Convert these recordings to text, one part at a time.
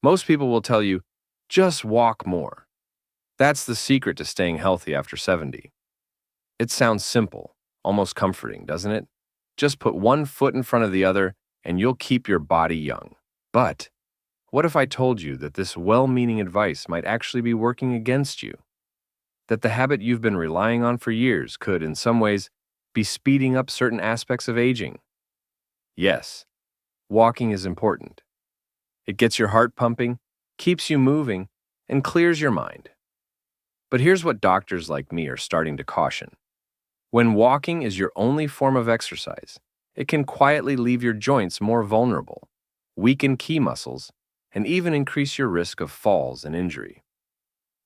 Most people will tell you, just walk more. That's the secret to staying healthy after 70. It sounds simple, almost comforting, doesn't it? Just put one foot in front of the other and you'll keep your body young. But what if I told you that this well-meaning advice might actually be working against you? That the habit you've been relying on for years could, in some ways, be speeding up certain aspects of aging? Yes, walking is important. It gets your heart pumping, keeps you moving, and clears your mind. But here's what doctors like me are starting to caution. When walking is your only form of exercise, it can quietly leave your joints more vulnerable, weaken key muscles, and even increase your risk of falls and injury.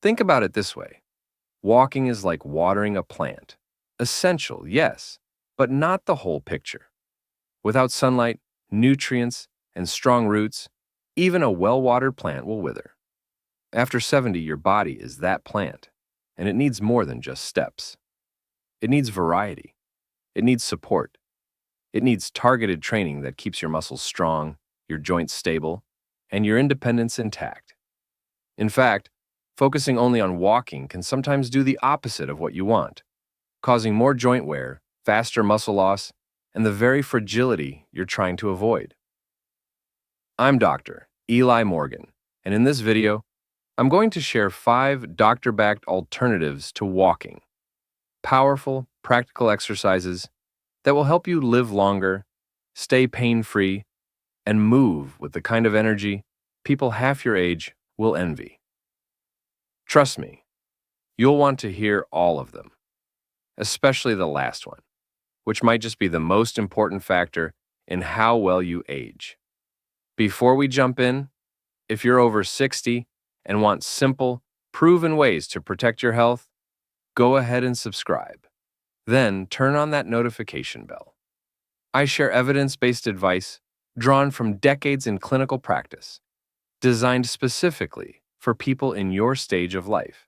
Think about it this way. Walking is like watering a plant. Essential, yes, but not the whole picture. Without sunlight, nutrients, and strong roots, even a well-watered plant will wither. After 70, your body is that plant, and it needs more than just steps. It needs variety. It needs support. It needs targeted training that keeps your muscles strong, your joints stable, and your independence intact. In fact, focusing only on walking can sometimes do the opposite of what you want, causing more joint wear, faster muscle loss, and the very fragility you're trying to avoid. I'm Dr. Eli Morgan, and in this video, I'm going to share 5 doctor-backed alternatives to walking. Powerful, practical exercises that will help you live longer, stay pain-free, and move with the kind of energy people half your age will envy. Trust me, you'll want to hear all of them, especially the last one, which might just be the most important factor in how well you age. Before we jump in, if you're over 60 and want simple, proven ways to protect your health, go ahead and subscribe. Then turn on that notification bell. I share evidence-based advice drawn from decades in clinical practice, designed specifically for people in your stage of life.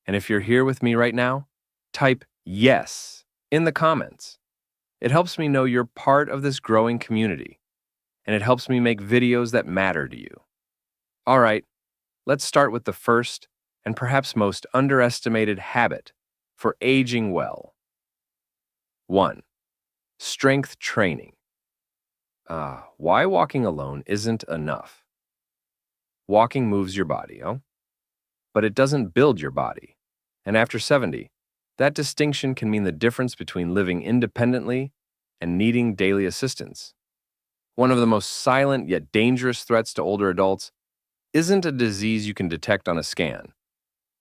And if you're here with me right now, type yes in the comments. It helps me know you're part of this growing community, and it helps me make videos that matter to you. All right, let's start with the first and perhaps most underestimated habit for aging well. 1. Strength training. Why walking alone isn't enough? Walking moves your body, but it doesn't build your body. And after 70, that distinction can mean the difference between living independently and needing daily assistance. One of the most silent yet dangerous threats to older adults isn't a disease you can detect on a scan.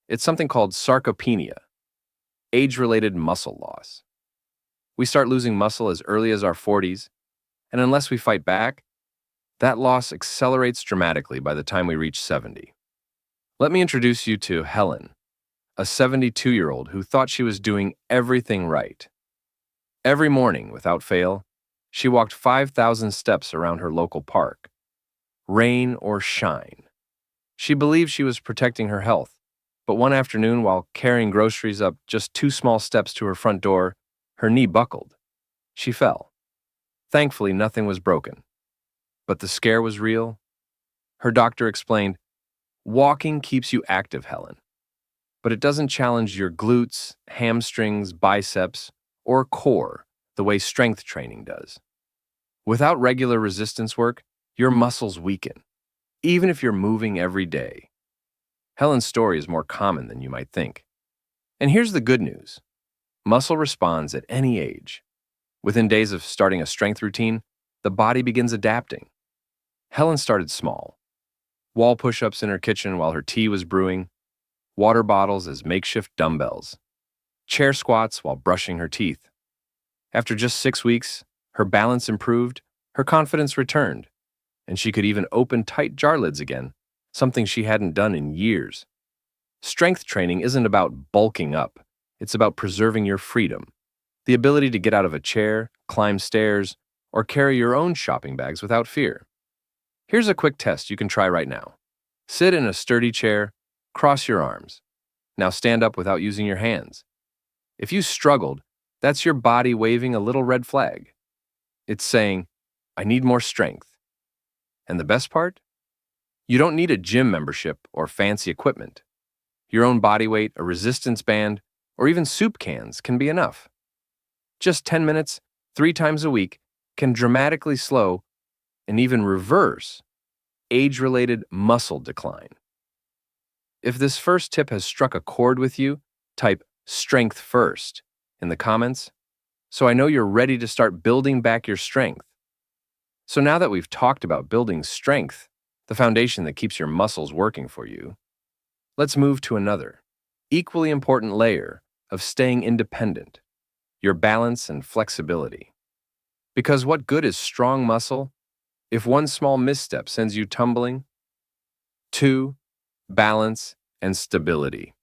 It's something called sarcopenia, age-related muscle loss. We start losing muscle as early as our 40s, and unless we fight back, that loss accelerates dramatically by the time we reach 70. Let me introduce you to Helen, a 72-year-old who thought she was doing everything right. Every morning, without fail, she walked 5,000 steps around her local park, rain or shine. She believed she was protecting her health, but one afternoon, while carrying groceries up just 2 small steps to her front door, her knee buckled. She fell. Thankfully, nothing was broken. But the scare was real. Her doctor explained, "Walking keeps you active, Helen, but it doesn't challenge your glutes, hamstrings, biceps, or core the way strength training does. Without regular resistance work, your muscles weaken, even if you're moving every day." Helen's story is more common than you might think. And here's the good news. Muscle responds at any age. Within days of starting a strength routine, the body begins adapting. Helen started small. Wall push-ups in her kitchen while her tea was brewing, water bottles as makeshift dumbbells, chair squats while brushing her teeth. After just 6 weeks, her balance improved, her confidence returned, and she could even open tight jar lids again, something she hadn't done in years. Strength training isn't about bulking up. It's about preserving your freedom, the ability to get out of a chair, climb stairs, or carry your own shopping bags without fear. Here's a quick test you can try right now. Sit in a sturdy chair, cross your arms. Now stand up without using your hands. If you struggled, that's your body waving a little red flag. It's saying, "I need more strength." And the best part? You don't need a gym membership or fancy equipment. Your own body weight, a resistance band, or even soup cans can be enough. Just 10 minutes, 3 times a week, can dramatically slow and even reverse age-related muscle decline. If this first tip has struck a chord with you, type strength first in the comments so I know you're ready to start building back your strength. So now that we've talked about building strength, the foundation that keeps your muscles working for you, let's move to another, equally important layer of staying independent, your balance and flexibility. Because what good is strong muscle if one small misstep sends you tumbling? 2. Balance and stability.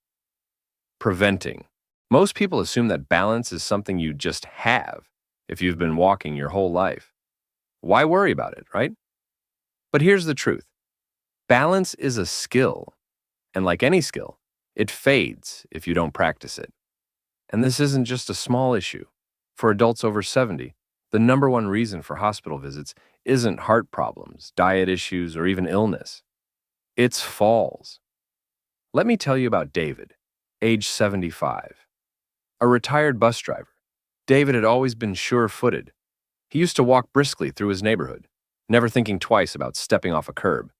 Preventing. Most people assume that balance is something you just have if you've been walking your whole life. Why worry about it, right? But here's the truth. Balance is a skill, and like any skill, it fades if you don't practice it. And this isn't just a small issue. For adults over 70, the number one reason for hospital visits isn't heart problems, diet issues, or even illness. It's falls. Let me tell you about David, age 75. A retired bus driver, David had always been sure-footed. He used to walk briskly through his neighborhood, never thinking twice about stepping off a curb.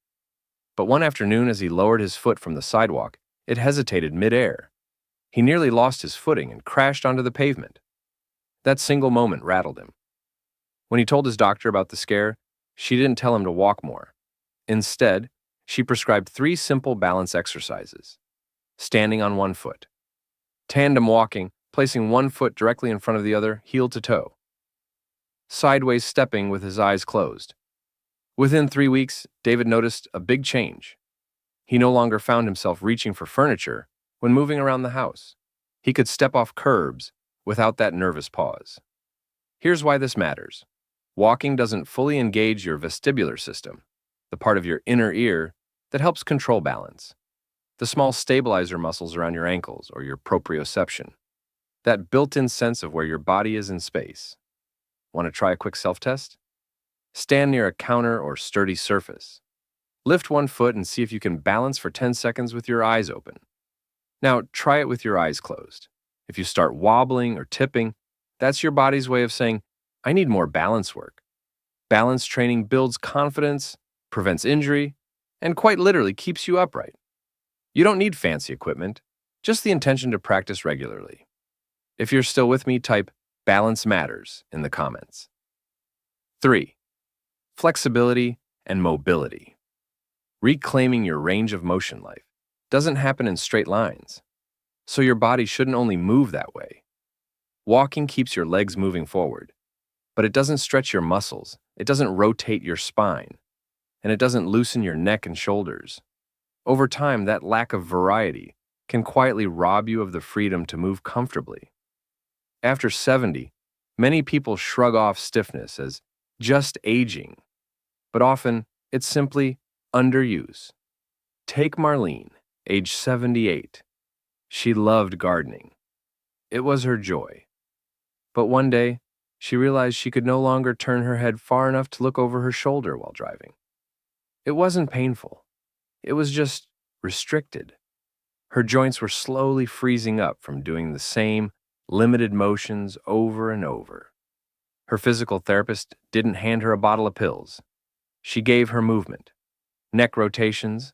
But one afternoon, as he lowered his foot from the sidewalk, it hesitated midair. He nearly lost his footing and crashed onto the pavement. That single moment rattled him. When he told his doctor about the scare, she didn't tell him to walk more. Instead, she prescribed 3 simple balance exercises. Standing on one foot. Tandem walking, placing one foot directly in front of the other, heel to toe. Sideways stepping with his eyes closed. Within 3 weeks, David noticed a big change. He no longer found himself reaching for furniture when moving around the house. He could step off curbs without that nervous pause. Here's why this matters. Walking doesn't fully engage your vestibular system, the part of your inner ear that helps control balance. The small stabilizer muscles around your ankles or your proprioception. That built-in sense of where your body is in space. Want to try a quick self-test? Stand near a counter or sturdy surface. Lift one foot and see if you can balance for 10 seconds with your eyes open. Now, try it with your eyes closed. If you start wobbling or tipping, that's your body's way of saying, I need more balance work. Balance training builds confidence, prevents injury, and quite literally keeps you upright. You don't need fancy equipment, just the intention to practice regularly. If you're still with me, type balance matters in the comments. 3. Flexibility and mobility. Reclaiming your range of motion life doesn't happen in straight lines, so your body shouldn't only move that way. Walking keeps your legs moving forward, but it doesn't stretch your muscles, it doesn't rotate your spine, and it doesn't loosen your neck and shoulders. Over time, that lack of variety can quietly rob you of the freedom to move comfortably. After 70, many people shrug off stiffness as just aging, but often it's simply underuse. Take Marlene, age 78. She loved gardening. It was her joy. But one day, she realized she could no longer turn her head far enough to look over her shoulder while driving. It wasn't painful. It was just restricted. Her joints were slowly freezing up from doing the same limited motions over and over. Her physical therapist didn't hand her a bottle of pills. She gave her movement, neck rotations,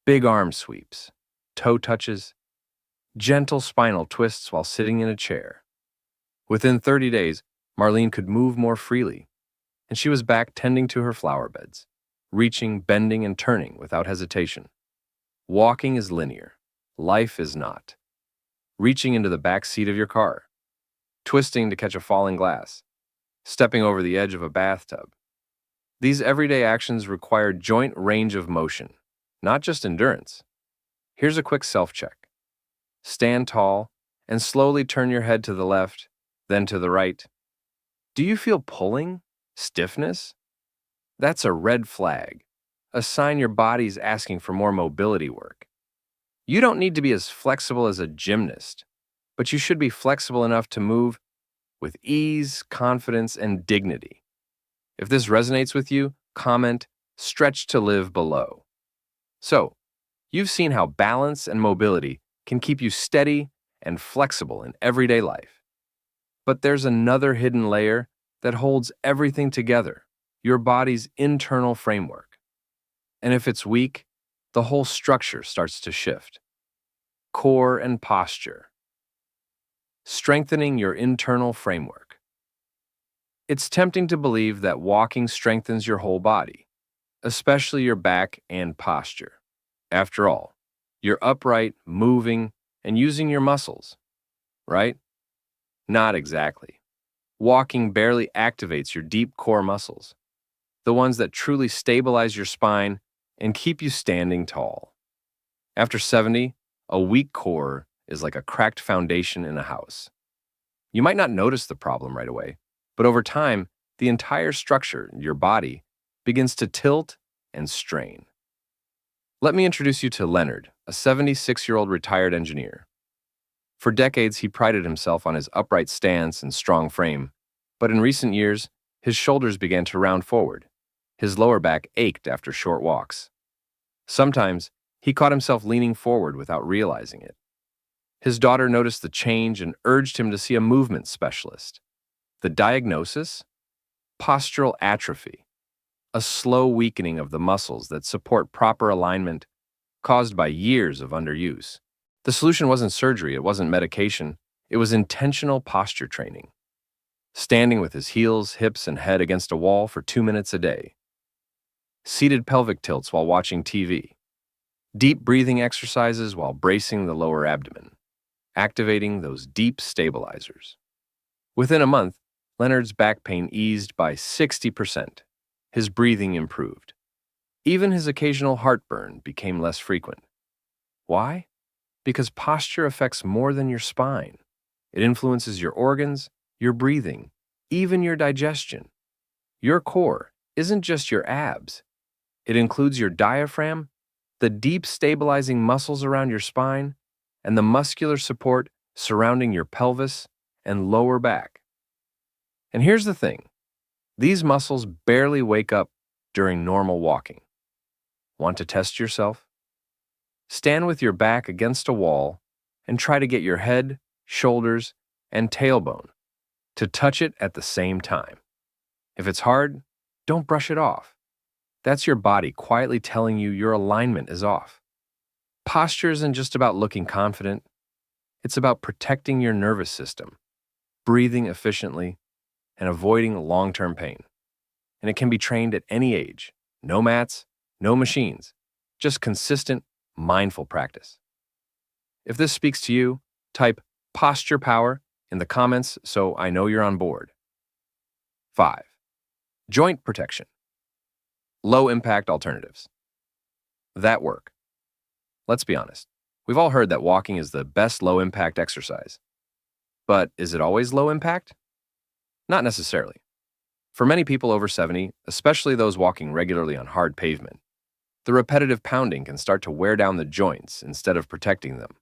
big arm sweeps, toe touches, gentle spinal twists while sitting in a chair. Within 30 days, Marlene could move more freely, and she was back tending to her flower beds, reaching, bending, and turning without hesitation. Walking is linear. Life is not. Reaching into the back seat of your car, twisting to catch a falling glass, stepping over the edge of a bathtub. These everyday actions require joint range of motion, not just endurance. Here's a quick self-check. Stand tall and slowly turn your head to the left, then to the right. Do you feel pulling? Stiffness? That's a red flag, a sign your body's asking for more mobility work. You don't need to be as flexible as a gymnast, but you should be flexible enough to move with ease, confidence, and dignity. If this resonates with you, comment "Stretch to Live" below. So, you've seen how balance and mobility can keep you steady and flexible in everyday life. But there's another hidden layer that holds everything together, your body's internal framework. And if it's weak, the whole structure starts to shift. Core and posture. Strengthening your internal framework. It's tempting to believe that walking strengthens your whole body, especially your back and posture. After all, you're upright, moving, and using your muscles, right? Not exactly. Walking barely activates your deep core muscles, the ones that truly stabilize your spine and keep you standing tall. After 70, a weak core is like a cracked foundation in a house. You might not notice the problem right away, but over time, the entire structure, your body, begins to tilt and strain. Let me introduce you to Leonard, a 76-year-old retired engineer. For decades, he prided himself on his upright stance and strong frame, but in recent years, his shoulders began to round forward. His lower back ached after short walks. Sometimes, he caught himself leaning forward without realizing it. His daughter noticed the change and urged him to see a movement specialist. The diagnosis? Postural atrophy, a slow weakening of the muscles that support proper alignment caused by years of underuse. The solution wasn't surgery, it wasn't medication, it was intentional posture training. Standing with his heels, hips, and head against a wall for 2 minutes a day. Seated pelvic tilts while watching TV. Deep breathing exercises while bracing the lower abdomen, activating those deep stabilizers. Within a month, Leonard's back pain eased by 60%. His breathing improved. Even his occasional heartburn became less frequent. Why? Because posture affects more than your spine. It influences your organs, your breathing, even your digestion. Your core isn't just your abs. It includes your diaphragm, the deep stabilizing muscles around your spine, and the muscular support surrounding your pelvis and lower back. And here's the thing. These muscles barely wake up during normal walking. Want to test yourself? Stand with your back against a wall and try to get your head, shoulders, and tailbone to touch it at the same time. If it's hard, don't brush it off. That's your body quietly telling you your alignment is off. Posture isn't just about looking confident. It's about protecting your nervous system, breathing efficiently, and avoiding long-term pain. And it can be trained at any age. No mats, no machines, just consistent, mindful practice. If this speaks to you, type posture power in the comments so I know you're on board. 5. Joint protection. Low-impact alternatives. That work. Let's be honest. We've all heard that walking is the best low-impact exercise. But is it always low impact? Not necessarily. For many people over 70, especially those walking regularly on hard pavement, the repetitive pounding can start to wear down the joints instead of protecting them.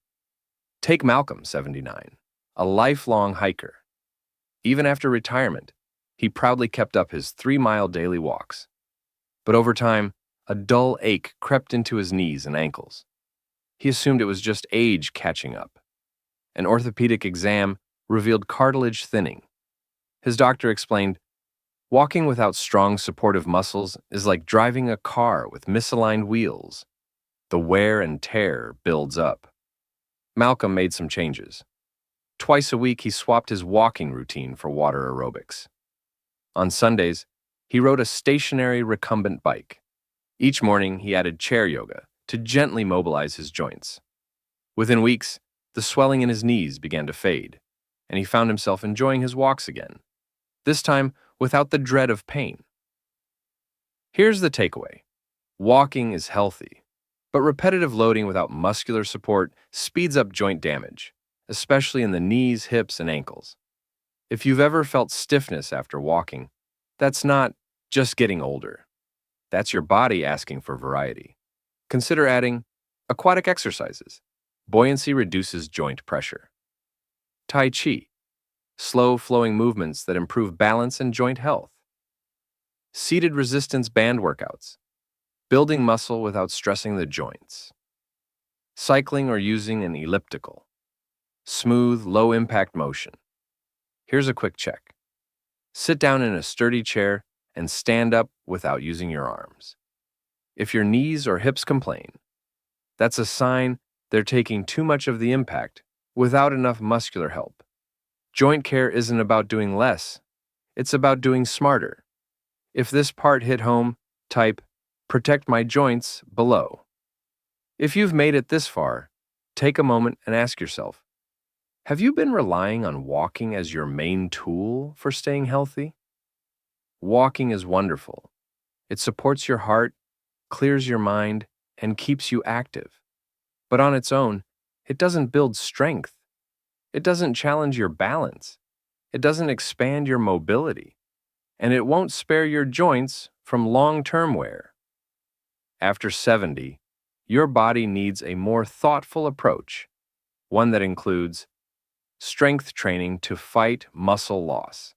Take Malcolm, 79, a lifelong hiker. Even after retirement, he proudly kept up his 3-mile daily walks. But over time, a dull ache crept into his knees and ankles. He assumed it was just age catching up. An orthopedic exam revealed cartilage thinning. His doctor explained, walking without strong supportive muscles is like driving a car with misaligned wheels. The wear and tear builds up. Malcolm made some changes. Twice a week, he swapped his walking routine for water aerobics. On Sundays, he rode a stationary recumbent bike. Each morning, he added chair yoga to gently mobilize his joints. Within weeks, the swelling in his knees began to fade, and he found himself enjoying his walks again, this time without the dread of pain. Here's the takeaway. Walking is healthy, but repetitive loading without muscular support speeds up joint damage, especially in the knees, hips, and ankles. If you've ever felt stiffness after walking, that's not just getting older. That's your body asking for variety. Consider adding aquatic exercises. Buoyancy reduces joint pressure. Tai Chi. Slow flowing movements that improve balance and joint health. Seated resistance band workouts. building muscle without stressing the joints, cycling or using an elliptical, smooth, low-impact motion. Here's a quick check. Sit down in a sturdy chair and stand up without using your arms. If your knees or hips complain, that's a sign they're taking too much of the impact without enough muscular help. Joint care isn't about doing less, it's about doing smarter. If this part hit home, type "protect my joints" below. If you've made it this far, take a moment and ask yourself, have you been relying on walking as your main tool for staying healthy? Walking is wonderful. It supports your heart, clears your mind, and keeps you active. But on its own, it doesn't build strength. It doesn't challenge your balance. It doesn't expand your mobility. And it won't spare your joints from long-term wear. After 70, your body needs a more thoughtful approach, one that includes strength training to fight muscle loss,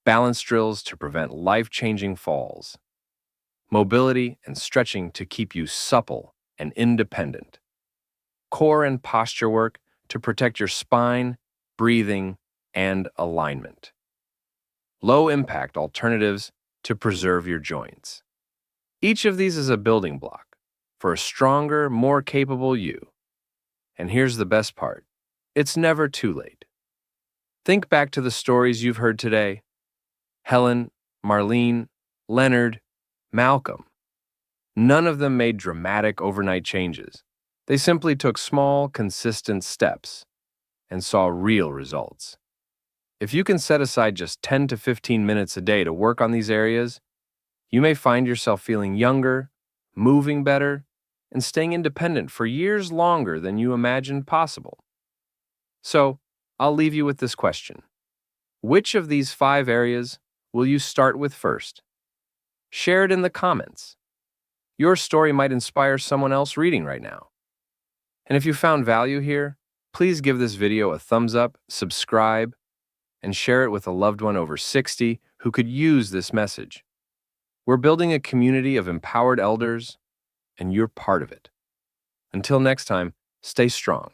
balance drills to prevent life-changing falls, mobility and stretching to keep you supple and independent, core and posture work to protect your spine, breathing, and alignment, low-impact alternatives to preserve your joints. Each of these is a building block for a stronger, more capable you. And here's the best part. It's never too late. Think back to the stories you've heard today. Helen, Marlene, Leonard, Malcolm. None of them made dramatic overnight changes. They simply took small, consistent steps and saw real results. If you can set aside just 10 to 15 minutes a day to work on these areas, you may find yourself feeling younger, moving better, and staying independent for years longer than you imagined possible. So, I'll leave you with this question. Which of these 5 areas will you start with first? Share it in the comments. Your story might inspire someone else reading right now. And if you found value here, please give this video a thumbs up, subscribe, and share it with a loved one over 60 who could use this message. We're building a community of empowered elders, and you're part of it. Until next time, stay strong.